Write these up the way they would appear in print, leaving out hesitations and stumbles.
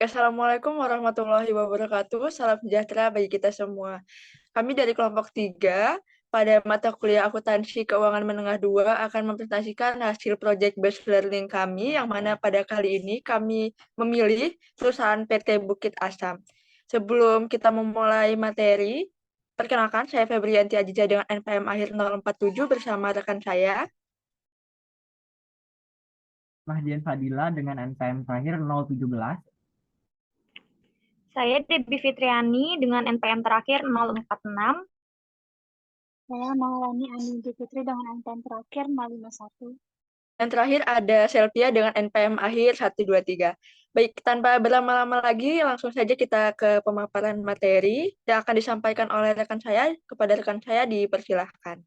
Assalamualaikum warahmatullahi wabarakatuh. Salam sejahtera bagi kita semua. Kami dari kelompok 3 pada mata kuliah akuntansi keuangan menengah 2 akan mempresentasikan hasil project based learning kami yang mana pada kali ini kami memilih perusahaan PT Bukit Asam. Sebelum kita memulai materi, perkenalkan saya Febrianti Ajija dengan NPM akhir 047 bersama rekan saya. Mahdian Fadila dengan NPM terakhir 017. Saya Debbie Fitriani dengan NPM terakhir 046. Saya Maulani Anindya Putri dengan NPM terakhir 051. Dan terakhir ada Selvia dengan NPM akhir 123. Baik, tanpa berlama-lama lagi, langsung saja kita ke pemaparan materi yang akan disampaikan oleh rekan saya. Kepada rekan saya dipersilahkan.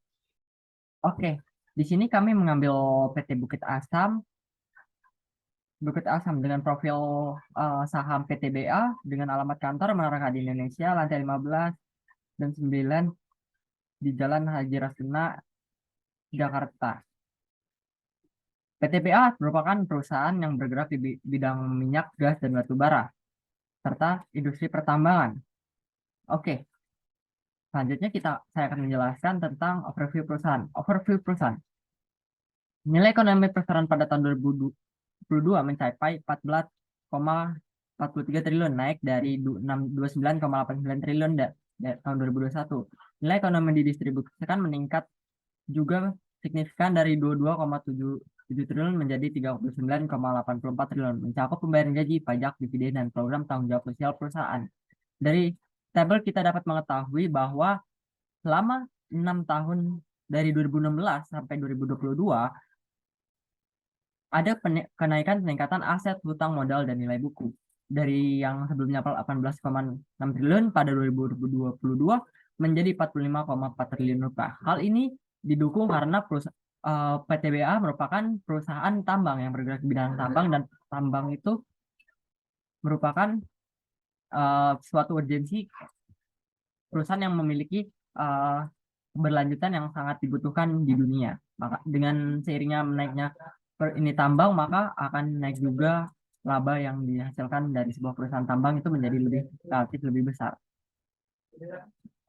Oke, di sini kami mengambil PT Bukit Asam dengan profil saham PTBA dengan alamat kantor Menara di Indonesia, lantai 15 dan 9 di Jalan Haji Rasuna, Jakarta. PTBA merupakan perusahaan yang bergerak di bidang minyak, gas, dan batu bara, serta industri pertambangan. Oke, selanjutnya saya akan menjelaskan tentang overview perusahaan. Nilai ekonomi perusahaan pada tahun 2022 mencapai 14,43 triliun, naik dari 29,89 triliun dari tahun 2021. Nilai ekonomi didistribusikan meningkat juga signifikan dari 22,77 triliun menjadi 39,84 triliun, mencakup pembayaran gaji, pajak, dividen, dan program tanggung jawab sosial perusahaan. Dari tabel kita dapat mengetahui bahwa selama 6 tahun dari 2016 sampai 2022 ada peningkatan aset, hutang, modal, dan nilai buku. Dari yang sebelumnya 18,6 triliun pada 2022 menjadi 45,4 triliun rupiah. Hal ini didukung karena PTBA merupakan perusahaan tambang yang bergerak di bidang tambang, dan tambang itu merupakan suatu urgensi perusahaan yang memiliki keberlanjutan yang sangat dibutuhkan di dunia. Maka dengan seiringnya menaiknya ini tambang, maka akan naik juga laba yang dihasilkan dari sebuah perusahaan tambang itu menjadi relatif lebih besar.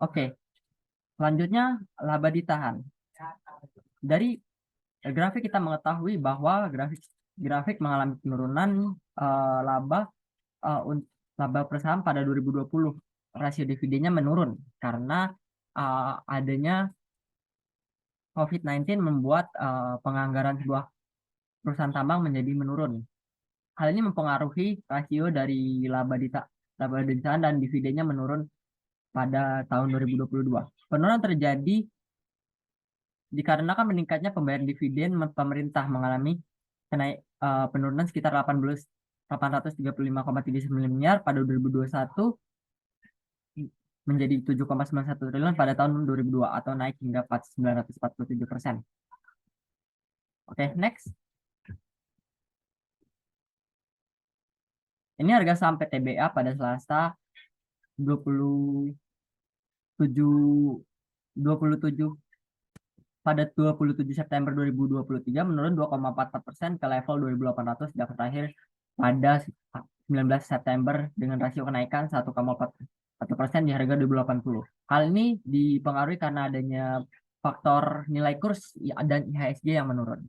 Oke, selanjutnya laba ditahan. Dari grafik kita mengetahui bahwa grafik mengalami penurunan laba perusahaan pada 2020. Rasio dividennya menurun karena adanya COVID-19 membuat penganggaran sebuah perusahaan tambang menjadi menurun. Hal ini mempengaruhi rasio dari laba ditahan dan dividennya menurun pada tahun 2022. Penurunan terjadi dikarenakan meningkatnya pembayaran dividen pemerintah mengalami penurunan sekitar 835,39 miliar pada 2021 menjadi 7,91 triliun pada tahun 2002 atau naik hingga 947%. Oke, next. Ini harga saham PTBA pada Selasa 27 September 2023 menurun 2,44% ke level 2.800 sejak terakhir pada 19 September dengan rasio kenaikan 1,41% di harga 2.080. Hal ini dipengaruhi karena adanya faktor nilai kurs dan IHSG yang menurun.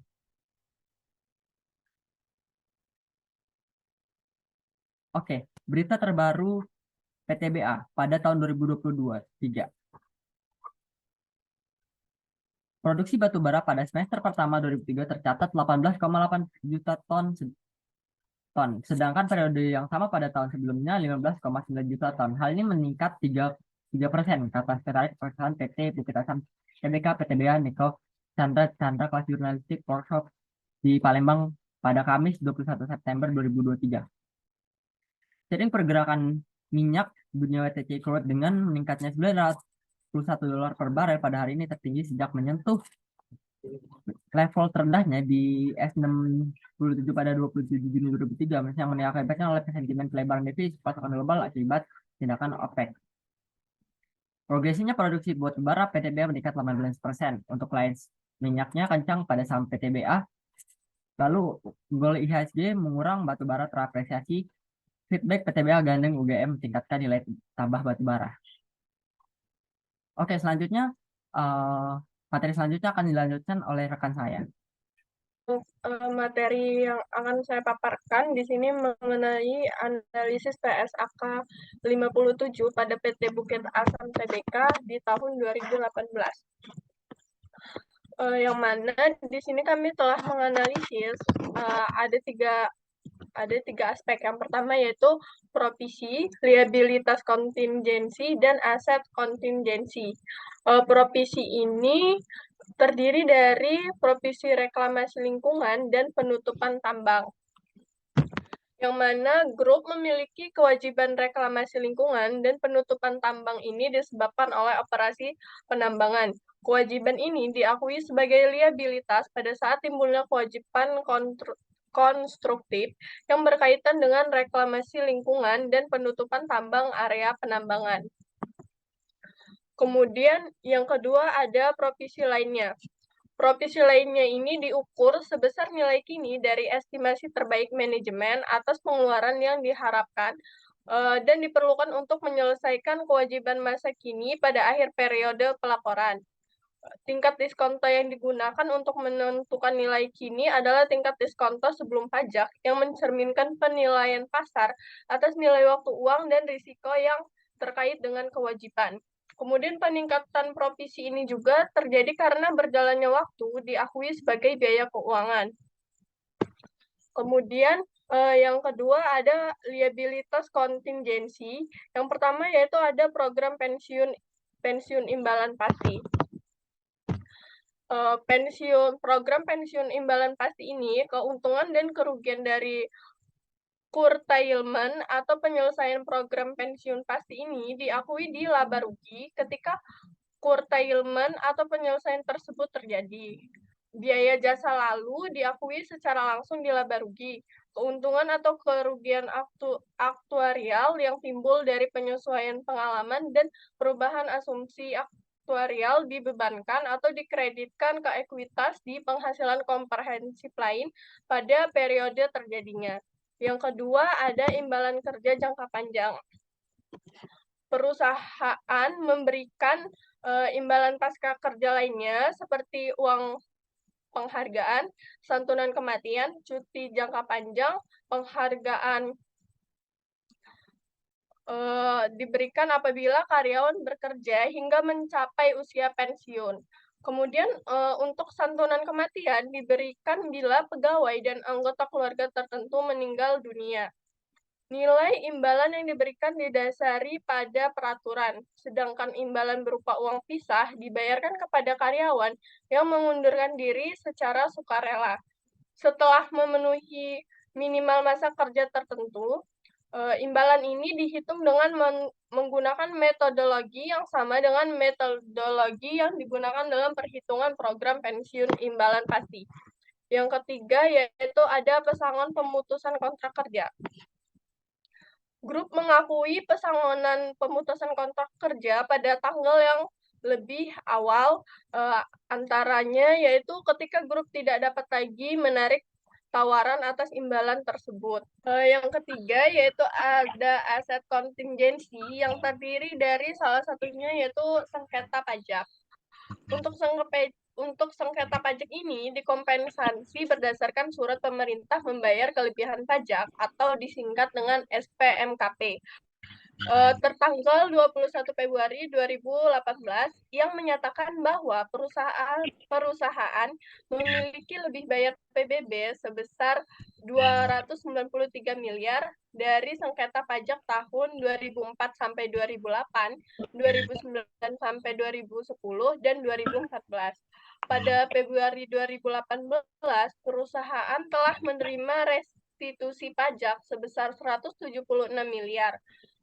Oke, berita terbaru PTBA pada tahun 2022-3. Produksi batu bara pada semester pertama 2003 tercatat 18,8 juta ton, sedangkan periode yang sama pada tahun sebelumnya 15,9 juta ton. Hal ini meningkat 3%, kata sekretaris perusahaan PT Bukit Asam Tbk PTBA Niko Chandra kelas jurnalistik workshop di Palembang pada Kamis 21 September 2023. Seiring pergerakan minyak dunia WTC crude dengan meningkatnya $901 per barel pada hari ini tertinggi sejak menyentuh level terendahnya di S67 pada 27 Juni 2003, yang diakibatkan oleh sentimen pelebaran defisit pasokan global akibat tindakan OPEC. Progresinya produksi batu bara PTBA meningkat 18%. Untuk klien minyaknya kencang pada saham PTBA. Lalu goal IHSG mengurang, batu bara terapresiasi, feedback PTBA gandeng UGM tingkatkan nilai tambah batubara. Oke, selanjutnya materi selanjutnya akan dilanjutkan oleh rekan saya. Materi yang akan saya paparkan di sini mengenai analisis PSAK 57 pada PT Bukit Asam Tbk di tahun 2018. Yang mana di sini kami telah menganalisis ada tiga aspek. Yang pertama yaitu provisi, liabilitas kontingensi, dan aset kontingensi. Provisi ini terdiri dari provisi reklamasi lingkungan dan penutupan tambang. Yang mana grup memiliki kewajiban reklamasi lingkungan dan penutupan tambang ini disebabkan oleh operasi penambangan. Kewajiban ini diakui sebagai liabilitas pada saat timbulnya kewajiban konstruktif yang berkaitan dengan reklamasi lingkungan dan penutupan tambang area penambangan. Kemudian yang kedua ada provisi lainnya. Provisi lainnya ini diukur sebesar nilai kini dari estimasi terbaik manajemen atas pengeluaran yang diharapkan dan diperlukan untuk menyelesaikan kewajiban masa kini pada akhir periode pelaporan. Tingkat diskonto yang digunakan untuk menentukan nilai kini adalah tingkat diskonto sebelum pajak yang mencerminkan penilaian pasar atas nilai waktu uang dan risiko yang terkait dengan kewajiban. Kemudian peningkatan provisi ini juga terjadi karena berjalannya waktu diakui sebagai biaya keuangan. Kemudian yang kedua ada liabilitas kontingensi. Yang pertama yaitu ada program pensiun imbalan pasti. Program pensiun imbalan pasti ini keuntungan dan kerugian dari curtailment atau penyelesaian program pensiun pasti ini diakui di laba rugi ketika curtailment atau penyelesaian tersebut terjadi. Biaya jasa lalu diakui secara langsung di laba rugi. Keuntungan atau kerugian aktuarial yang timbul dari penyesuaian pengalaman dan perubahan asumsi aktuarial dibebankan atau dikreditkan ke ekuitas di penghasilan komprehensif lain pada periode terjadinya. Yang kedua ada imbalan kerja jangka panjang. Perusahaan memberikan imbalan pasca kerja lainnya seperti uang penghargaan, santunan kematian, cuti jangka panjang, penghargaan diberikan apabila karyawan bekerja hingga mencapai usia pensiun. Kemudian untuk santunan kematian diberikan bila pegawai dan anggota keluarga tertentu meninggal dunia. Nilai imbalan yang diberikan didasari pada peraturan, sedangkan imbalan berupa uang pisah dibayarkan kepada karyawan yang mengundurkan diri secara sukarela. Setelah memenuhi minimal masa kerja tertentu, imbalan ini dihitung dengan menggunakan metodologi yang sama dengan metodologi yang digunakan dalam perhitungan program pensiun imbalan pasti. Yang ketiga yaitu ada pesangon pemutusan kontrak kerja. Grup mengakui pesangonan pemutusan kontrak kerja pada tanggal yang lebih awal, antaranya yaitu ketika grup tidak dapat lagi menarik tawaran atas imbalan tersebut. Yang ketiga yaitu ada aset kontingensi yang terdiri dari salah satunya yaitu sengketa pajak. Untuk sengketa pajak ini dikompensasi berdasarkan surat pemerintah membayar kelebihan pajak atau disingkat dengan SPMKP. Tertanggal 21 Februari 2018 yang menyatakan bahwa perusahaan memiliki lebih bayar PBB sebesar 293 miliar dari sengketa pajak tahun 2004 sampai 2008, 2009 sampai 2010, dan 2014. Pada Februari 2018, perusahaan telah menerima restitusi pajak sebesar 176 miliar.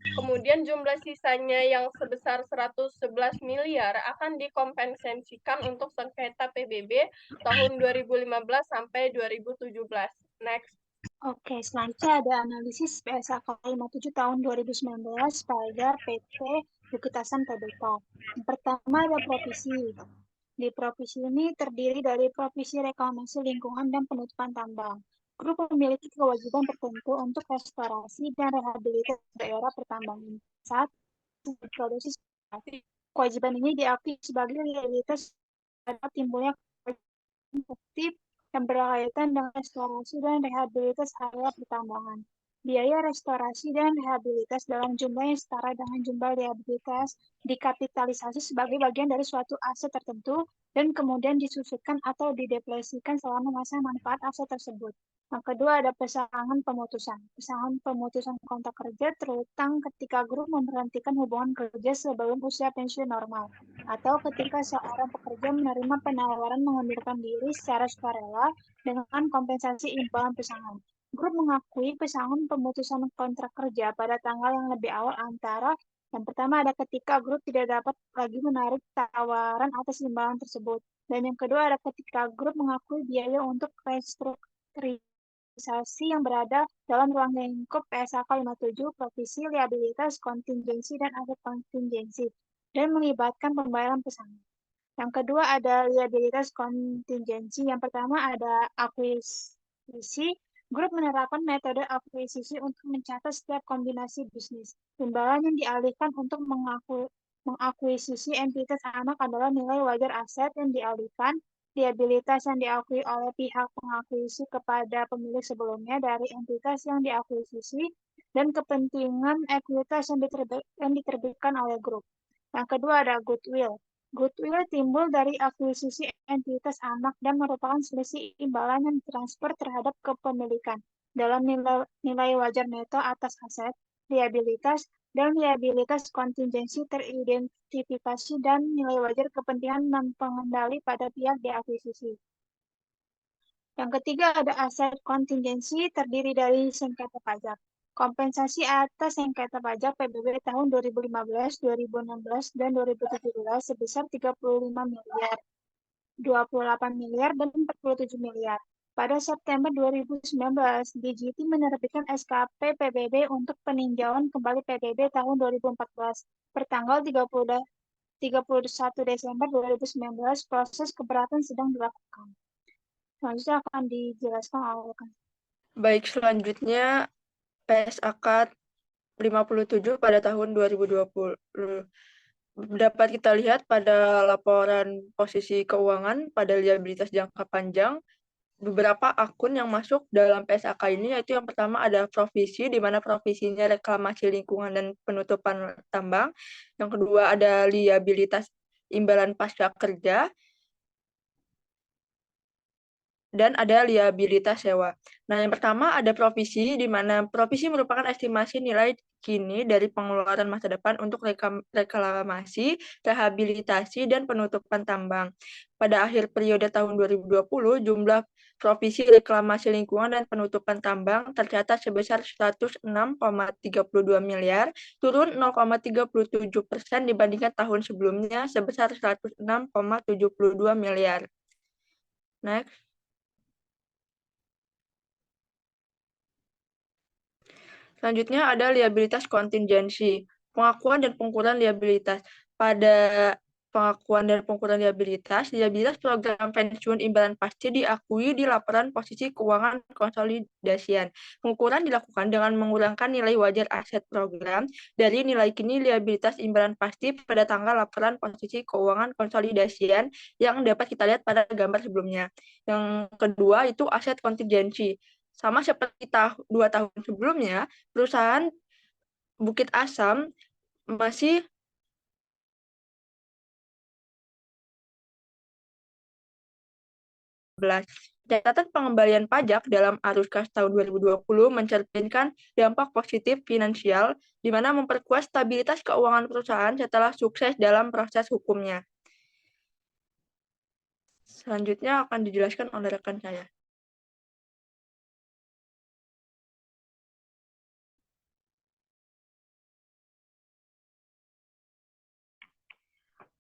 Kemudian jumlah sisanya yang sebesar 111 miliar akan dikompensasikan untuk sengketa PBB tahun 2015 sampai 2017. Next. Oke, selanjutnya ada analisis PSAK 57 tahun 2019 pada PT Bukit Asam Tbk. Yang pertama ada provisi. Di provisi ini terdiri dari provisi reklamasi lingkungan dan penutupan tambang. grup memiliki kewajiban tertentu untuk restorasi dan rehabilitasi daerah pertambangan saat produksi. Kewajiban ini diakui sebagai realitas pada timbulnya efektif yang berkaitan dengan restorasi dan rehabilitas area pertambangan. Biaya restorasi dan rehabilitas dalam jumlah yang setara dengan jumlah rehabilitas dikapitalisasi sebagai bagian dari suatu aset tertentu dan kemudian disusutkan atau didepresiasikan selama masa manfaat aset tersebut. Yang kedua ada pesangon pemutusan. Pesangon pemutusan kontrak kerja terutang ketika grup memberhentikan hubungan kerja sebelum usia pensiun normal atau ketika seorang pekerja menerima penawaran mengundurkan diri secara sukarela dengan kompensasi imbalan pesangon. Grup mengakui pesangon pemutusan kontrak kerja pada tanggal yang lebih awal antara yang pertama ada ketika grup tidak dapat lagi menarik tawaran atas imbalan tersebut. Dan yang kedua ada ketika grup mengakui biaya untuk restrukturisasi yang berada dalam ruang lingkup PSAK 57, provisi, liabilitas, kontingensi, dan aset kontingensi, dan melibatkan pembayaran pesangon. Yang kedua ada liabilitas kontingensi. Yang pertama ada akuisisi. Grup menerapkan metode akuisisi untuk mencatat setiap kombinasi bisnis. Imbalan yang dialihkan untuk mengakuisisi entitas anak adalah nilai wajar aset yang dialihkan, liabilitas yang diakui oleh pihak pengakuisisi kepada pemilik sebelumnya dari entitas yang diakuisisi, dan kepentingan ekuitas yang diterbitkan oleh grup. Yang kedua ada goodwill. Goodwill timbul dari akuisisi entitas anak dan merupakan selisih imbalan yang transfer terhadap kepemilikan dalam nilai wajar neto atas aset, liabilitas, dan liabilitas kontingensi teridentifikasi dan nilai wajar kepentingan non-pengendali pada pihak diakuisisi. Yang ketiga ada aset kontingensi terdiri dari sengketa pajak. Kompensasi atas sengketa pajak PBB tahun 2015, 2016, dan 2017 sebesar 35 miliar, 28 miliar, dan 47 miliar. Pada September 2019, DJT menerbitkan SKP PBB untuk peninjauan kembali PBB tahun 2014. Pertanggal 31 Desember 2019, proses keberatan sedang dilakukan. Selanjutnya akan dijelaskan oleh Baik, selanjutnya PSAK 57 pada tahun 2020. Dapat kita lihat pada laporan posisi keuangan pada liabilitas jangka panjang, beberapa akun yang masuk dalam PSAK ini, yaitu yang pertama ada provisi, di mana provisinya reklamasi lingkungan dan penutupan tambang. Yang kedua ada liabilitas imbalan pasca kerja, dan ada liabilitas sewa. Nah, yang pertama ada provisi, di mana provisi merupakan estimasi nilai kini dari pengeluaran masa depan untuk reklamasi, rehabilitasi, dan penutupan tambang. Pada akhir periode tahun 2020, jumlah provisi reklamasi lingkungan dan penutupan tambang tercatat sebesar 106,32 miliar, turun 0,37% dibandingkan tahun sebelumnya sebesar 106,72 miliar. Next. Selanjutnya ada liabilitas kontingensi, pengakuan dan pengukuran liabilitas. Pada pengakuan dan pengukuran liabilitas program pensiun imbalan pasti diakui di laporan posisi keuangan konsolidasian. Pengukuran dilakukan dengan mengurangkan nilai wajar aset program dari nilai kini liabilitas imbalan pasti pada tanggal laporan posisi keuangan konsolidasian yang dapat kita lihat pada gambar sebelumnya. Yang kedua itu aset kontingensi. Sama seperti 2 tahun sebelumnya, perusahaan Bukit Asam masih catatan pengembalian pajak dalam arus kas tahun 2020 mencerminkan dampak positif finansial di mana memperkuat stabilitas keuangan perusahaan setelah sukses dalam proses hukumnya. Selanjutnya akan dijelaskan oleh rekan saya.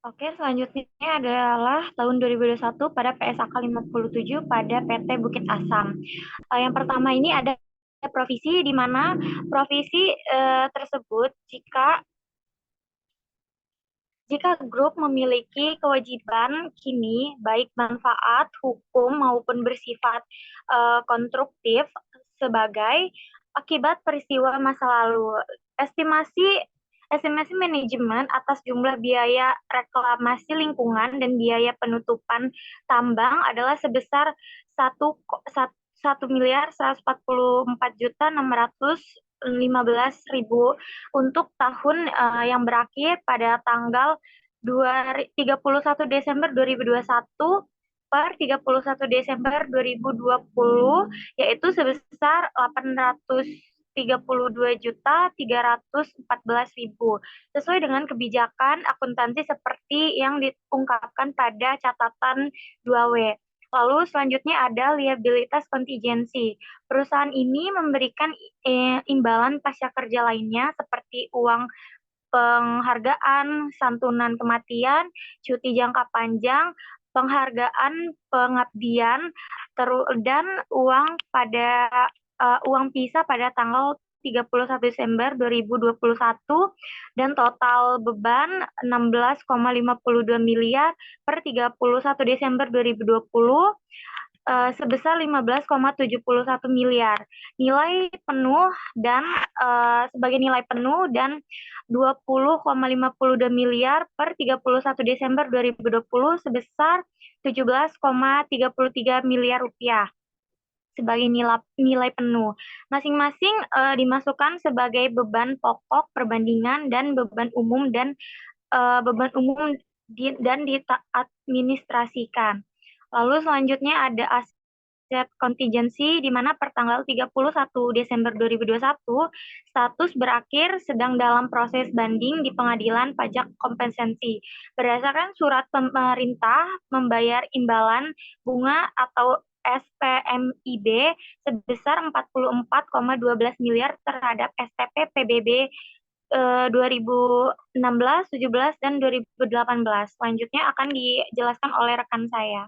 Oke, selanjutnya adalah tahun 2021 pada PSAK 57 pada PT Bukit Asam. Yang pertama ini ada provisi, di mana provisi tersebut jika Jika grup memiliki kewajiban kini, baik manfaat, hukum, maupun bersifat konstruktif sebagai akibat peristiwa masa lalu. Estimasi manajemen atas jumlah biaya reklamasi lingkungan dan biaya penutupan tambang adalah sebesar 1.144.615.000 untuk tahun yang berakhir pada tanggal 31 Desember 2021 per 31 Desember 2020, yaitu sebesar 832.314.000 sesuai dengan kebijakan akuntansi seperti yang diungkapkan pada catatan 2W. Lalu selanjutnya ada liabilitas kontingensi. Perusahaan ini memberikan imbalan pasca kerja lainnya seperti uang penghargaan, santunan kematian, cuti jangka panjang, penghargaan pengabdian, dan uang pisah pada tanggal 31 Desember 2021 dan total beban 16,52 miliar per 31 Desember 2020 sebesar 15,71 miliar. Nilai penuh dan sebagai nilai penuh dan 20,52 miliar per 31 Desember 2020 sebesar 17,33 miliar rupiah sebagai nilai penuh. Masing-masing dimasukkan sebagai beban pokok perbandingan dan beban umum dan diadministrasikan. Lalu selanjutnya ada aset kontingensi di mana per tanggal 31 Desember 2021 status berakhir sedang dalam proses banding di Pengadilan Pajak Kompensasi. Berdasarkan surat pemerintah membayar imbalan bunga atau SPMIB sebesar 44,12 miliar terhadap STP PBB 2016, 17, dan 2018. Selanjutnya akan dijelaskan oleh rekan saya.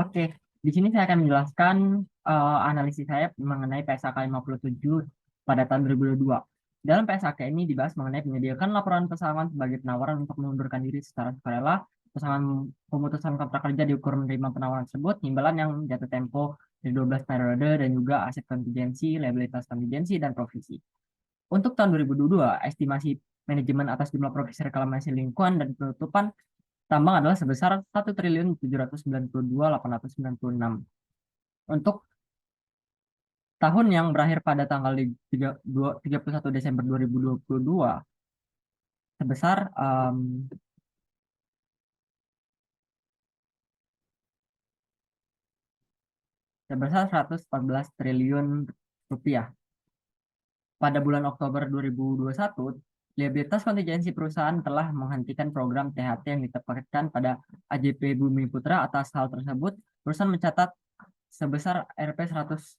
Oke, di sini saya akan menjelaskan analisis saya mengenai PSAK 57 pada tahun 2022. Dalam PSAK ini dibahas mengenai menyediakan laporan pesangon sebagai penawaran untuk mengundurkan diri secara sukarela, pesangon pemutusan kontrak kerja diukur menerima penawaran tersebut, imbalan yang jatuh tempo dari 12 periode, dan juga aset kontingensi, liabilitas kontingensi, dan provisi. Untuk tahun 2022, estimasi manajemen atas jumlah provisi reklamasi lingkungan dan penutupan tambang adalah sebesar 1.792.896. Untuk tahun yang berakhir pada tanggal 31 Desember 2022 sebesar sebesar 114 triliun rupiah. Pada bulan Oktober 2021, liabilitas kontingensi perusahaan telah menghentikan program THT yang ditempatkan pada AJP Bumi Putra. Atas hal tersebut, perusahaan mencatat sebesar Rp 100,79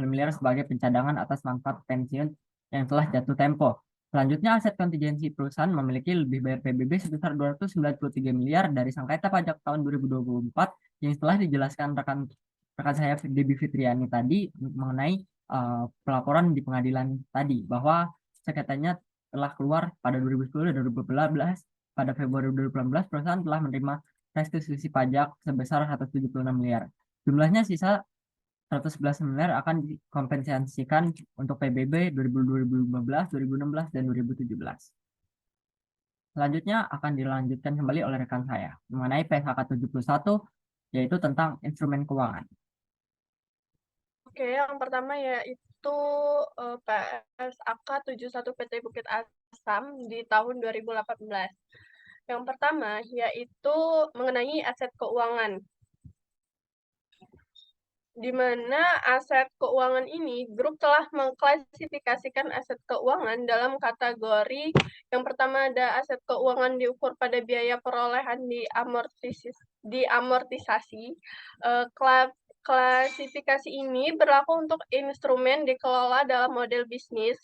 miliar sebagai pencadangan atas manfaat pensiun yang telah jatuh tempo. Selanjutnya, aset kontingensi perusahaan memiliki lebih bayar PBB sebesar 293 miliar dari sengketa pajak tahun 2024 yang telah dijelaskan rekan saya Debbie Fitriani tadi mengenai pelaporan di pengadilan tadi bahwa sengketanya telah keluar pada 2010 dan 2018. Pada Februari 2018 perusahaan telah menerima restitusi pajak sebesar 176 miliar. Jumlahnya sisa 111 miliar akan dikompensasikan untuk PBB 2015, 2016, dan 2017. Selanjutnya akan dilanjutkan kembali oleh rekan saya mengenai PSAK 71, yaitu tentang instrumen keuangan. Oke, yang pertama yaitu PSAK 71 PT Bukit Asam di tahun 2018. Yang pertama yaitu mengenai aset keuangan, di mana aset keuangan ini, grup telah mengklasifikasikan aset keuangan dalam kategori yang pertama ada aset keuangan diukur pada biaya perolehan diamortisasi. Klasifikasi ini berlaku untuk instrumen dikelola dalam model bisnis,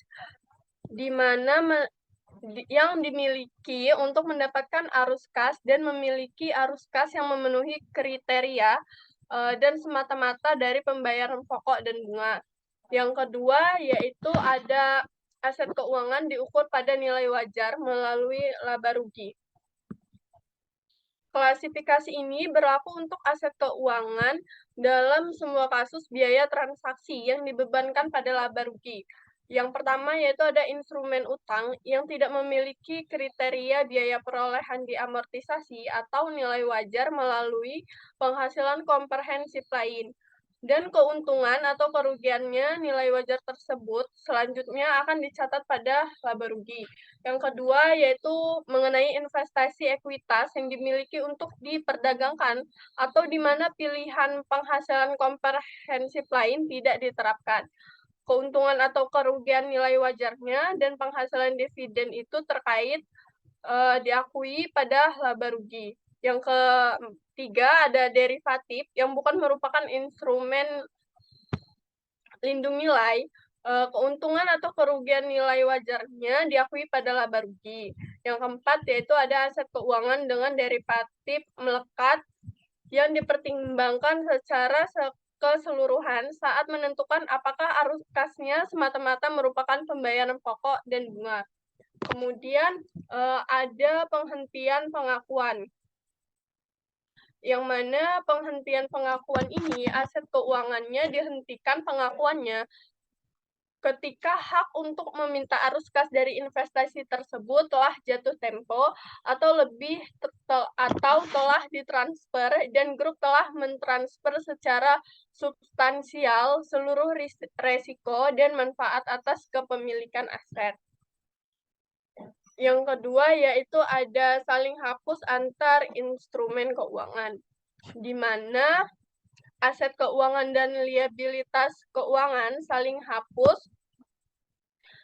di mana yang dimiliki untuk mendapatkan arus kas dan memiliki arus kas yang memenuhi kriteria dan semata-mata dari pembayaran pokok dan bunga. Yang kedua yaitu ada aset keuangan diukur pada nilai wajar melalui laba rugi. Klasifikasi ini berlaku untuk aset keuangan dalam semua kasus biaya transaksi yang dibebankan pada laba rugi. Yang pertama yaitu ada instrumen utang yang tidak memiliki kriteria biaya perolehan diamortisasi atau nilai wajar melalui penghasilan komprehensif lain. Dan keuntungan atau kerugiannya nilai wajar tersebut selanjutnya akan dicatat pada laba rugi. Yang kedua yaitu mengenai investasi ekuitas yang dimiliki untuk diperdagangkan atau di mana pilihan penghasilan komprehensif lain tidak diterapkan. Keuntungan atau kerugian nilai wajarnya dan penghasilan dividen itu terkait diakui pada laba rugi. Yang ketiga ada derivatif yang bukan merupakan instrumen lindung nilai, keuntungan atau kerugian nilai wajarnya diakui pada laba rugi. Yang keempat yaitu ada aset keuangan dengan derivatif melekat yang dipertimbangkan secara keseluruhan saat menentukan apakah arus kasnya semata-mata merupakan pembayaran pokok dan bunga. Kemudian ada penghentian pengakuan, yang mana penghentian pengakuan ini aset keuangannya dihentikan pengakuannya ketika hak untuk meminta arus kas dari investasi tersebut telah jatuh tempo atau telah ditransfer dan grup telah mentransfer secara substansial seluruh resiko dan manfaat atas kepemilikan aset. Yang kedua yaitu ada saling hapus antar instrumen keuangan, di mana aset keuangan dan liabilitas keuangan saling hapus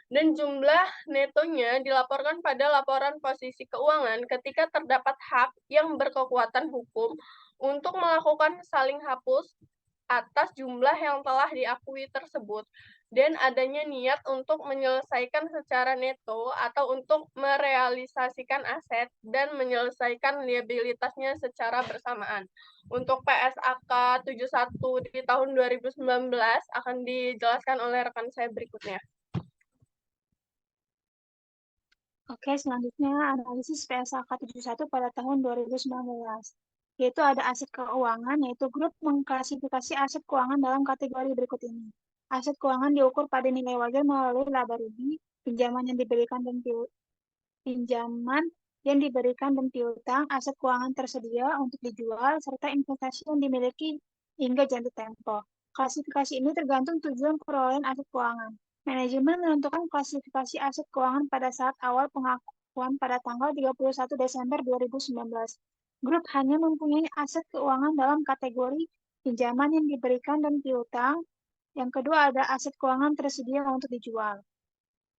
dan jumlah netonya dilaporkan pada laporan posisi keuangan ketika terdapat hak yang berkekuatan hukum untuk melakukan saling hapus atas jumlah yang telah diakui tersebut dan adanya niat untuk menyelesaikan secara neto atau untuk merealisasikan aset dan menyelesaikan liabilitasnya secara bersamaan. Untuk PSAK 71 di tahun 2019 akan dijelaskan oleh rekan saya berikutnya. Oke, selanjutnya analisis PSAK 71 pada tahun 2019. Yaitu ada aset keuangan, yaitu grup mengklasifikasi aset keuangan dalam kategori berikut ini. Aset keuangan diukur pada nilai wajar melalui laba rugi, pinjaman yang diberikan dan piutang, aset keuangan tersedia untuk dijual, serta investasi yang dimiliki hingga jatuh tempo. Klasifikasi ini tergantung tujuan perolehan aset keuangan. Manajemen menentukan klasifikasi aset keuangan pada saat awal pengakuan pada tanggal 31 Desember 2019. Grup hanya mempunyai aset keuangan dalam kategori pinjaman yang diberikan dan piutang. Yang kedua ada aset keuangan tersedia untuk dijual.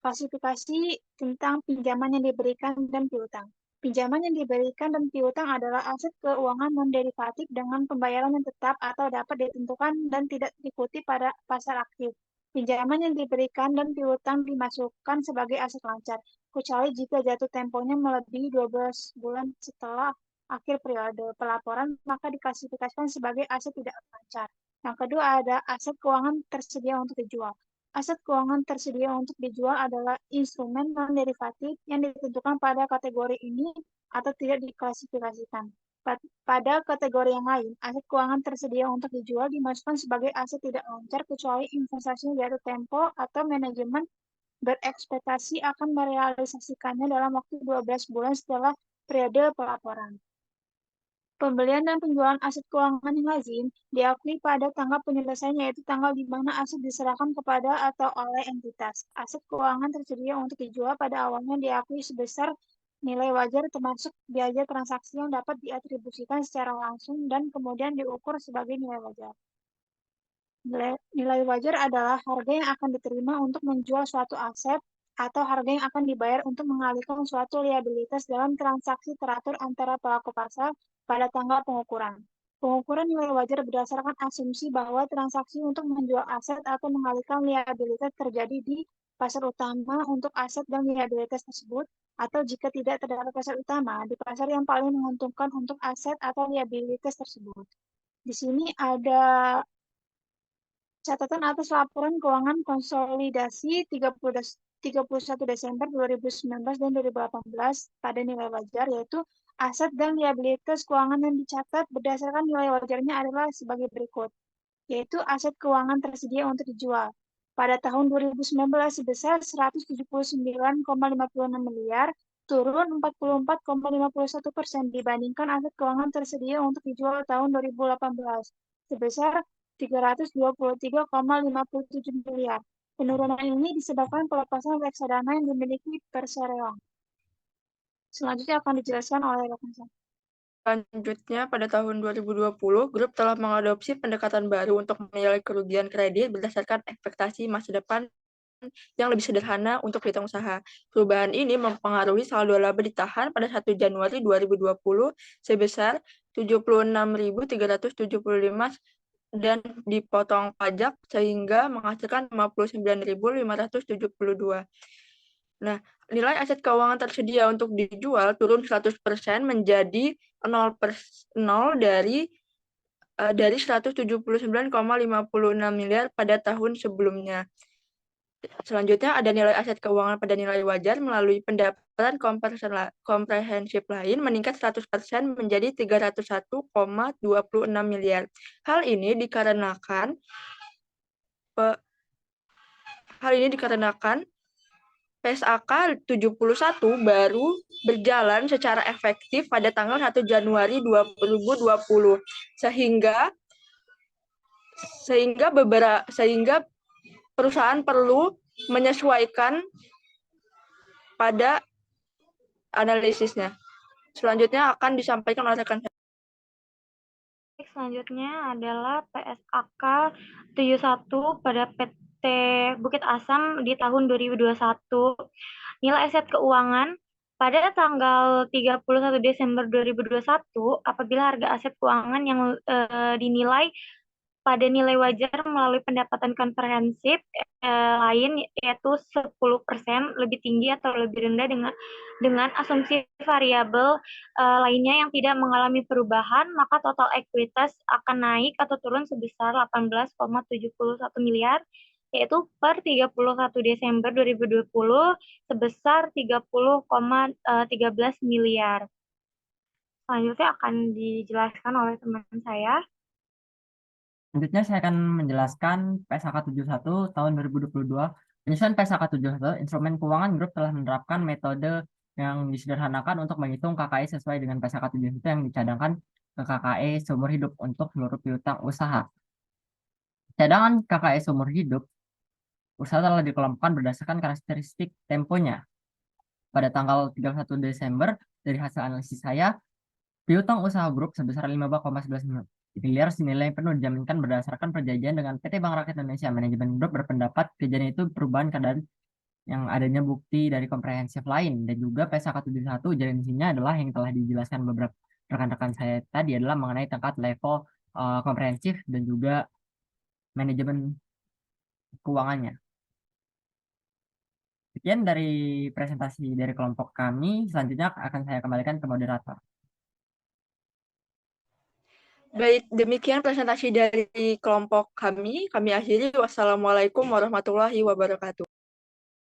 Klasifikasi tentang pinjaman yang diberikan dan piutang. Pinjaman yang diberikan dan piutang adalah aset keuangan non-derivatif dengan pembayaran yang tetap atau dapat ditentukan dan tidak diikuti pada pasar aktif. Pinjaman yang diberikan dan piutang dimasukkan sebagai aset lancar, kecuali jika jatuh temponya melebihi 12 bulan setelah akhir periode pelaporan, maka diklasifikasikan sebagai aset tidak lancar. Yang kedua ada aset keuangan tersedia untuk dijual. Aset keuangan tersedia untuk dijual adalah instrumen non-derivatif yang ditentukan pada kategori ini atau tidak diklasifikasikan. Pada kategori yang lain, aset keuangan tersedia untuk dijual dimasukkan sebagai aset tidak lancar kecuali investasinya jatuh tempo atau manajemen berekspektasi akan merealisasikannya dalam waktu 12 bulan setelah periode pelaporan. Pembelian dan penjualan aset keuangan yang lazim diakui pada tanggal penyelesaian, yaitu tanggal di mana aset diserahkan kepada atau oleh entitas. Aset keuangan tersedia untuk dijual pada awalnya diakui sebesar nilai wajar termasuk biaya transaksi yang dapat diatribusikan secara langsung dan kemudian diukur sebagai nilai wajar. Nilai wajar adalah harga yang akan diterima untuk menjual suatu aset atau harga yang akan dibayar untuk mengalihkan suatu liabilitas dalam transaksi teratur antara pelaku pasar pada tanggal pengukuran. Pengukuran nilai wajar berdasarkan asumsi bahwa transaksi untuk menjual aset atau mengalihkan liabilitas terjadi di pasar utama untuk aset dan liabilitas tersebut, atau jika tidak terdapat pasar utama, di pasar yang paling menguntungkan untuk aset atau liabilitas tersebut. Di sini ada Catatan atas laporan keuangan konsolidasi 31 Desember 2019 dan 2018 pada nilai wajar, yaitu aset dan liabilitas keuangan yang dicatat berdasarkan nilai wajarnya adalah sebagai berikut, yaitu aset keuangan tersedia untuk dijual. Pada tahun 2019 sebesar 179,56 miliar, turun 44,51% dibandingkan aset keuangan tersedia untuk dijual tahun 2018 sebesar 323,57 miliar. Penurunan ini disebabkan pelepasan reksadana yang dimiliki perseroan. Selanjutnya akan dijelaskan oleh rekan saya. Selanjutnya, pada tahun 2020, grup telah mengadopsi pendekatan baru untuk menilai kerugian kredit berdasarkan ekspektasi masa depan yang lebih sederhana untuk hitung usaha. Perubahan ini mempengaruhi saldo laba ditahan pada 1 Januari 2020 sebesar 76.375 dan dipotong pajak sehingga menghasilkan 59.572. Nah, nilai aset keuangan tersedia untuk dijual turun 100% menjadi 0 dari 179,56 miliar pada tahun sebelumnya. Selanjutnya ada nilai aset keuangan pada nilai wajar melalui pendapatan komprehensif lain meningkat 100% menjadi 301,26 miliar. Hal ini dikarenakan PSAK 71 baru berjalan secara efektif pada tanggal 1 Januari 2020 sehingga perusahaan perlu menyesuaikan pada analisisnya. Selanjutnya akan disampaikan oleh rekan saya. Selanjutnya adalah PSAK 71 pada PT Bukit Asam di tahun 2021. Nilai aset keuangan pada tanggal 31 Desember 2021 apabila harga aset keuangan yang dinilai pada nilai wajar melalui pendapatan komprehensif lain yaitu 10% lebih tinggi atau lebih rendah dengan asumsi variabel lainnya yang tidak mengalami perubahan, maka total ekuitas akan naik atau turun sebesar 18,71 miliar yaitu per 31 Desember 2020 sebesar 30,13 miliar. Selanjutnya akan dijelaskan oleh teman saya. Selanjutnya saya akan menjelaskan PSAK 71 tahun 2022. Penyusunan PSAK 71, instrumen keuangan grup telah menerapkan metode yang disederhanakan untuk menghitung KKI sesuai dengan PSAK 71 yang dicadangkan ke KKI seumur hidup untuk seluruh piutang usaha. Cadangan KKI seumur hidup usaha telah dikelompokkan berdasarkan karakteristik temponya. Pada tanggal 31 Desember, dari hasil analisis saya, piutang usaha grup sebesar 5,11 miliar senilai penuh dijaminkan berdasarkan perjanjian dengan PT Bank Rakyat Indonesia. Manajemen grup berpendapat kejadian itu perubahan keadaan yang adanya bukti dari komprehensif lain dan juga PSAK 71 urgensinya adalah yang telah dijelaskan beberapa rekan-rekan saya tadi adalah mengenai tingkat level komprehensif dan juga manajemen keuangannya. Sekian dari presentasi dari kelompok kami. Selanjutnya akan saya kembalikan ke moderator. Baik, demikian presentasi dari kelompok kami. Kami akhiri. Wassalamualaikum warahmatullahi wabarakatuh.